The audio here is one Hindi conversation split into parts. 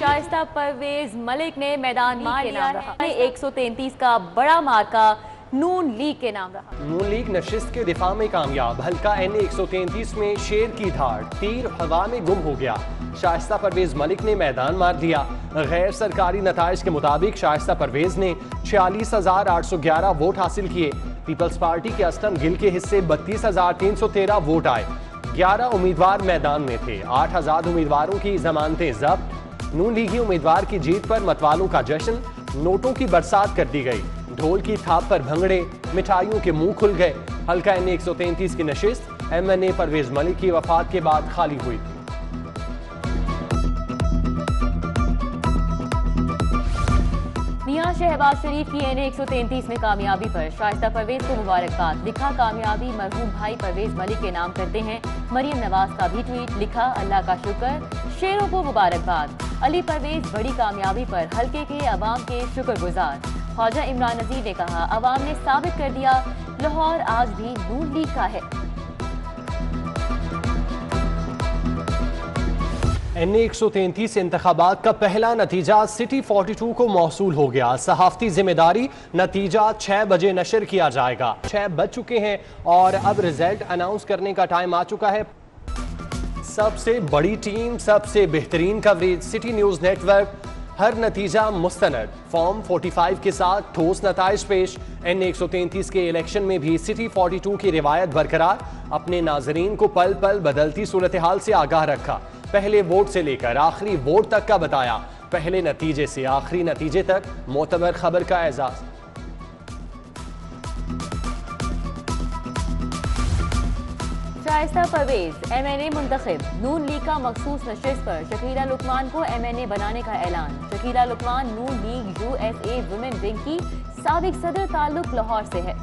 शाइस्ता परवेज मलिक ने मैदान मार लिया। 133 का बड़ा मार्का नून लीग के नाम रहा। नून लीग नशिस्त के दिफा में कामयाब। हल्का NA 133 में शेर की धाड़, तीर हवा में गुम हो गया। शाइस्ता परवेज मलिक ने मैदान मार दिया। गैर सरकारी नताइज के मुताबिक शाइस्ता परवेज ने 46,811 वोट हासिल किए। पीपल्स पार्टी के असलम गिल के हिस्से 32,313 वोट आए। 11 उम्मीदवार मैदान में थे। 8 आजाद उम्मीदवारों की जमानतें जब्त। नून लीगी उम्मीदवार की जीत पर मतवालों का जश्न, नोटों की बरसात कर दी गई। ढोल की थाप पर भंगड़े, मिठाइयों के मुंह खुल गए। हल्का NA 133 की नशिस्त MNA परवेज मलिक की वफात के बाद खाली हुई थी। मियां शहबाज शरीफ की NA 133 में कामयाबी पर शाइस्ता परवेज को मुबारकबाद। लिखा, कामयाबी मरहूम भाई परवेज मलिक के नाम करते हैं। मरियम नवाज का भी ट्वीट। लिखा, अल्लाह का शुक्र, शेरों को मुबारकबाद। अली परवेज बड़ी कामयाबी पर हल्के के अवाम के शुक्रगुजार। ख्वाजा इमरान नजीर ने कहा, अवाम ने साबित कर दिया लाहौर आज भी नून लीग का है। NA 133 इंतखाबात का पहला नतीजा सिटी 42 को मौसूल हो गया। सहाफती जिम्मेदारी, नतीजा 6 बजे नशर किया जाएगा। 6 बज चुके हैं और अब रिजल्ट अनाउंस करने का टाइम आ चुका है। सबसे बड़ी टीम, सबसे बेहतरीन कवरेज, सिटी न्यूज नेटवर्क, हर नतीजा मुस्तनद। फॉर्म 45 के साथ ठोस नताइज पेश। NA 133 के इलेक्शन में भी सिटी 42 की रिवायत बरकरार। अपने नाजरीन को पल पल बदलती सूरत हाल से आगाह रखा। पहले वोट से लेकर आखिरी वोट तक का बताया। पहले नतीजे से आखिरी नतीजे तक मोतबर खबर का एजाज। शाइस्ता परवेज MNA मुंतखब। नून लीग का मखसूस नशिस्त पर शकीला लुकमान को MNA बनाने का ऐलान। शकीला लुकमान नून लीग USA वुमेन विंग की साबिक सदर, ताल्लुक लाहौर से है।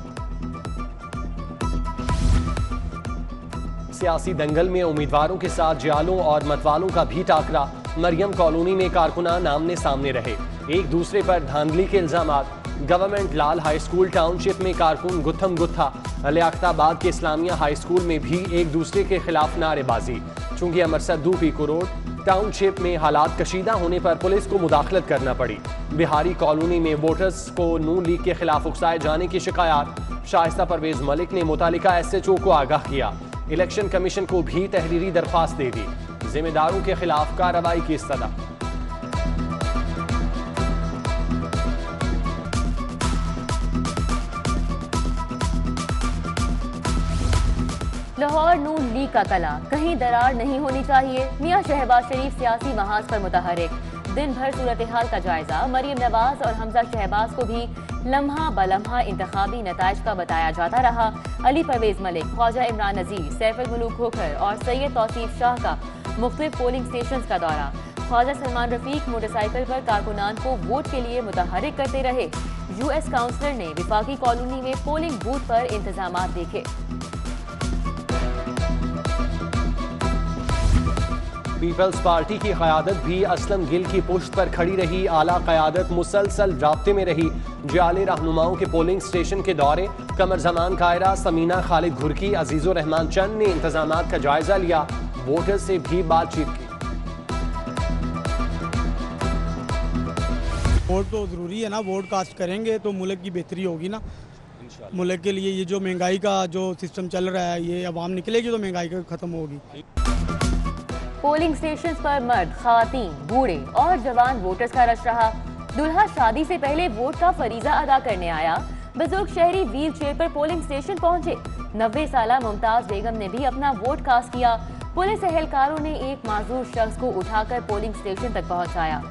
सियासी दंगल में उम्मीदवारों के साथ जियालों और मतवालों का भी टाकरा। मरियम कॉलोनी में कारकुनान आमने सामने रहे, एक दूसरे पर धांधली के इल्जामात। गवर्नमेंट लाल हाई स्कूल टाउनशिप में कारकुन गुत्थम गुत्था। लियाकताबाद के इस्लामिया हाई स्कूल में भी एक दूसरे के खिलाफ नारेबाजी। चूंकि अमरसर दूपी रोड टाउनशिप में हालात कशीदा होने पर पुलिस को मुदाखलत करना पड़ी। बिहारी कॉलोनी में वोटर्स को नून लीग के खिलाफ उकसाए जाने की शिकायत। शाइस्ता परवेज मलिक ने मुतालिका SHO को आगाह किया। इलेक्शन कमीशन को भी तहरीरी दरख्वास्त दे दी। जिम्मेदारों के खिलाफ कार्रवाई की इस्तदा। लाहौर नून लीग का कला, कहीं दरार नहीं होनी चाहिए। मियां शहबाज शरीफ सियासी महाज पर मुतहरिक। दिन भर सूरत हाल का जायजा। मरियम नवाज और हमजा शहबाज को भी लम्हा बलम्हा इंतखाबी नताइज का बताया जाता रहा। अली परवेज मलिक, ख्वाजा इमरान नजीर, सैफुल मुलूक खोखर और सैयद तौसीफ शाह का मुख्तलिफ पोलिंग स्टेशन का दौरा। ख्वाजा सलमान रफीक मोटरसाइकिल पर कारकुनान को वोट के लिए मुतहरिक करते रहे। US काउंसलर ने विफाकी कॉलोनी में पोलिंग बूथ पर इंतजामात देखे। पीपल्स पार्टी की क़यादत भी असलम गिल की पुश्त पर खड़ी रही। आला क़यादत मुसलसल राब्ते में रही। जाले रहनुमाओं के पोलिंग स्टेशन के दौरे। कमर जमान कायरा, समीना खालिद घुरकी, अजीज़ुर रहमान चंद ने इंतजामात का जायजा लिया। वोटर से भी बातचीत की। वोट तो ज़रूरी है ना, वोट कास्ट करेंगे तो मुल्क की बेहतरी होगी ना। मुल्क के लिए ये जो महंगाई का जो सिस्टम चल रहा है, ये अवाम निकलेगी तो महंगाई खत्म होगी। पोलिंग स्टेशन पर मर्द, खवातीन, बूढ़े और जवान वोटर्स का रश रहा। दुल्हा शादी से पहले वोट का फरीजा अदा करने आया। बुजुर्ग शहरी व्हील चेयर पर पोलिंग स्टेशन पहुंचे। 90 साला मुमताज बेगम ने भी अपना वोट कास्ट किया। पुलिस एहलकारों ने एक माजूर शख्स को उठाकर पोलिंग स्टेशन तक पहुंचाया।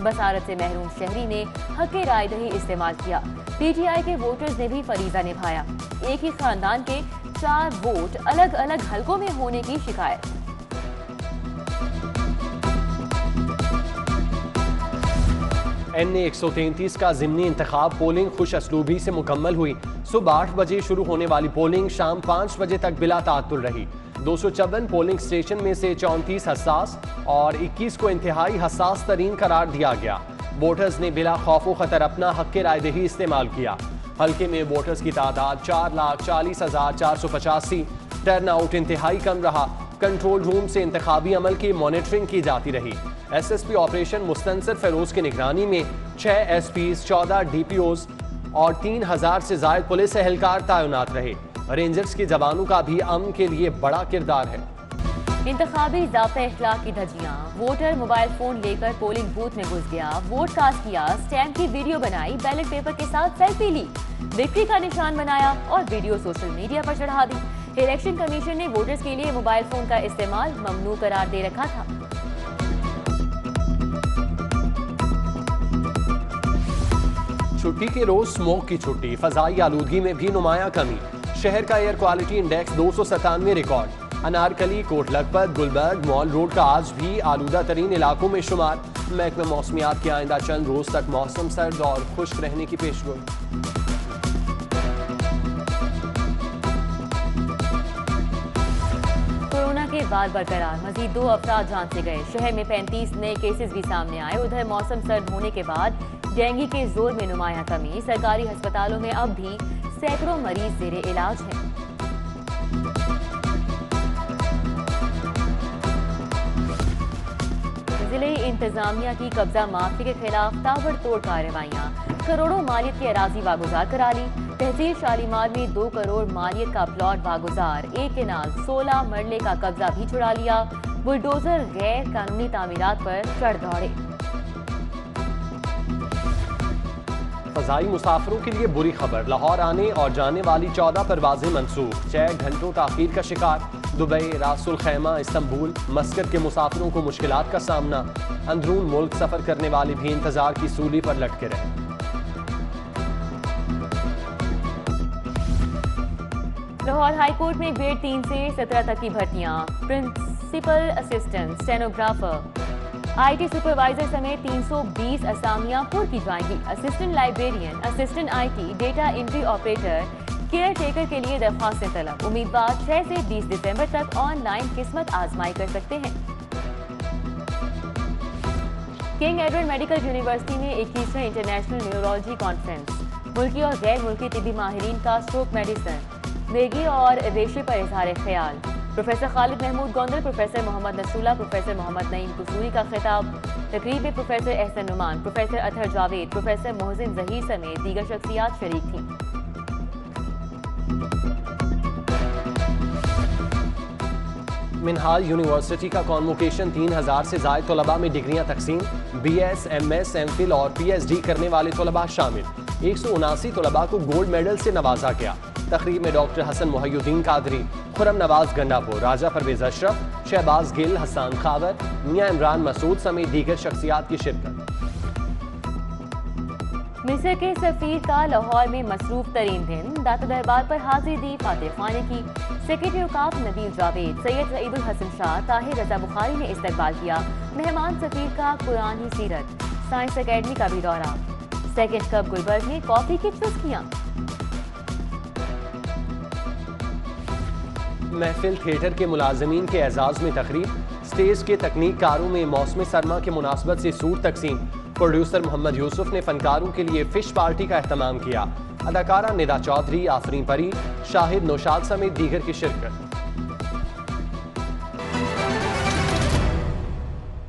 बसारत से महरूम शहरी ने हक़ राय दही इस्तेमाल किया। PTI के वोटर्स ने भी फरीजा निभाया। एक ही खानदान के 4 वोट अलग अलग हलकों में होने की शिकायत। NA 133 का ज़िमनी इंतखाब पोलिंग खुश असलूबी से मुकम्मल हुई। सुबह 8 बजे शुरू होने वाली पोलिंग शाम 5 बजे तक बिला ताअत्तुल रही। 254 पोलिंग स्टेशन में से 34 हसास और 21 को इंतहाई हसास तरीन करार दिया गया। वोटर्स ने बिला खौफ खतर अपना हक़ राय दही इस्तेमाल किया। हल्के में वोटर्स की तादाद 4,40,485। टर्न आउट इंतहाई कम रहा। कंट्रोल रूम से इंतखाबी अमल की मॉनिटरिंग की जाती रही। SSP ऑपरेशन मुस्तनसर फेरोज की निगरानी में 6 SPs, 14 DPOs और 3000 से ज्यादा पुलिस एहलकार तैनात रहे। रेंजर्स के जवानों का भी अमन के लिए बड़ा किरदार है। इंतखाबी ज़ाब्ता इख्लाक की धज्जियां, वोटर मोबाइल फोन लेकर पोलिंग बूथ में घुस गया, वोट कास्ट किया, स्टैम्प की वीडियो बनाई, बैलेट पेपर के साथ सेल्फी ली, विक्ट्री का निशान बनाया और वीडियो सोशल मीडिया पर चढ़ा दी। इलेक्शन कमीशन ने वोटर्स के लिए मोबाइल फोन का इस्तेमाल ममनू करार दे रखा था। छुट्टी के रोज स्मोक की छुट्टी, फजाई आलूदगी में भी नुमाया कमी। शहर का air quality index 297 record. Anarkali, Kot Lakhpat, Gulberg, mall road का आज भी आलूदा तरीन इलाकों में शुमार। महकमा मौसमियात के आइंदा चंद रोज तक मौसम सर्द और खुश्क रहने की पेशगोई। कोरोना के बाद बरकरार, मजीद 2 अफराद जान से गए। शहर में 35 नए केसेस भी सामने आए। उधर मौसम सर्द होने के बाद डेंगू के जोर में नुमाया कमी। सरकारी अस्पतालों में अब भी सैकड़ों मरीज जेरे इलाज हैं। जिले इंतजामिया की कब्जा माफी के खिलाफ ताबड़तोड़ कार्रवाइयां, करोड़ों मालियत की अराजी वागुजार करा ली। तहसील शालीमार में 2 करोड़ मालियत का प्लॉट वागुजार, एक केनाल 16 मरले का कब्जा भी छुड़ा लिया। बुलडोजर गैर कानूनी तामीरात पर चढ़ दौड़े। फजाई मुसाफिरों के लिए बुरी खबर, लाहौर आने और जाने वाली 14 परवाजें मंसूख, 6 घंटों ताखीर का शिकार। दुबई, रासुल खैमा, इस्तांबुल, मस्कत के मुसाफिरों को मुश्किलात का सामना। अंदरून मुल्क सफर करने वाले भी इंतजार की सूली पर लटके रहे। लाहौर हाईकोर्ट में ग्रेड 3 से 17 तक की भर्तियां, principal assistant, stenographer, IT supervisor समेत 320 असामियां पुर की जाएंगी। Assistant librarian, assistant IT, data entry operator, caretaker के लिए दरख्वास्तें तलब। उम्मीदवार 6 से 20 दिसंबर तक ऑनलाइन किस्मत आजमाई कर सकते हैं। किंग एडवर्ड मेडिकल यूनिवर्सिटी में 21वें इंटरनेशनल न्यूरोलॉजी कॉन्फ्रेंस, मुल्की और गैर मुल्की तिब्बी माहिरीन का स्ट्रोक मेडिसिन, नेगी और रेशे पर इजहार ख्याल। Professor Khalid Mahmood Gondal, professor Mohammad Nasrullah, professor Mohammad Naeem Kasuri का खिताब। तकरीब में professor Ahsan Noman, professor Athar Javed, professor Mohsin Zaheer समेत दीगर शख्सियात शरीक थीं। मिनहाल यूनिवर्सिटी का कॉन्वोकेशन, 3000 से ज्यादा तलबा में डिग्रियां तकसीम। BS, MS, MPhil और PhD करने वाले तलबा शामिल। 179 तलबा को गोल्ड मेडल से नवाजा गया। तकरीब में डॉक्टर हसन मोहिउद्दीन कादरी, खुरम नवाज गंडापुर, राजा परवेज अशरफ, शहबाज गिल, हसन खावर, मियां इमरान मसूद समेत दीगर शख्सियात की शिरकत। मिस्र के सफीर का लाहौर में मसरूफ तरीन दिन, दाता दरबार पर हाजिरी दी फातिह खाने की। सेक्रेटरी औकाफ नबील जावेद, सैयद सईदुल हसन शाह, ताहिर रजा बुखारी ने इस्तकबाल किया। मेहमान सफीर का कुरानी सीरत, साइंस अकेडमी का भी दौरा। सेकेंड कप गुलबर्ग में कॉफी की चुस्कियां। महफिल थिएटर के मुलाजमीन के एजाज में तकरीब, स्टेज के तकनीककारों में मौसम सरमा के मुनासबत से सूट तकसीम। प्रोड्यूसर मोहम्मद यूसुफ ने फनकारों के लिए फिश पार्टी का एहतमाम किया। अदाकारा निदा चौधरी, आफरीन परी, शाहिद नौशाद समेत दीगर की शिरकत।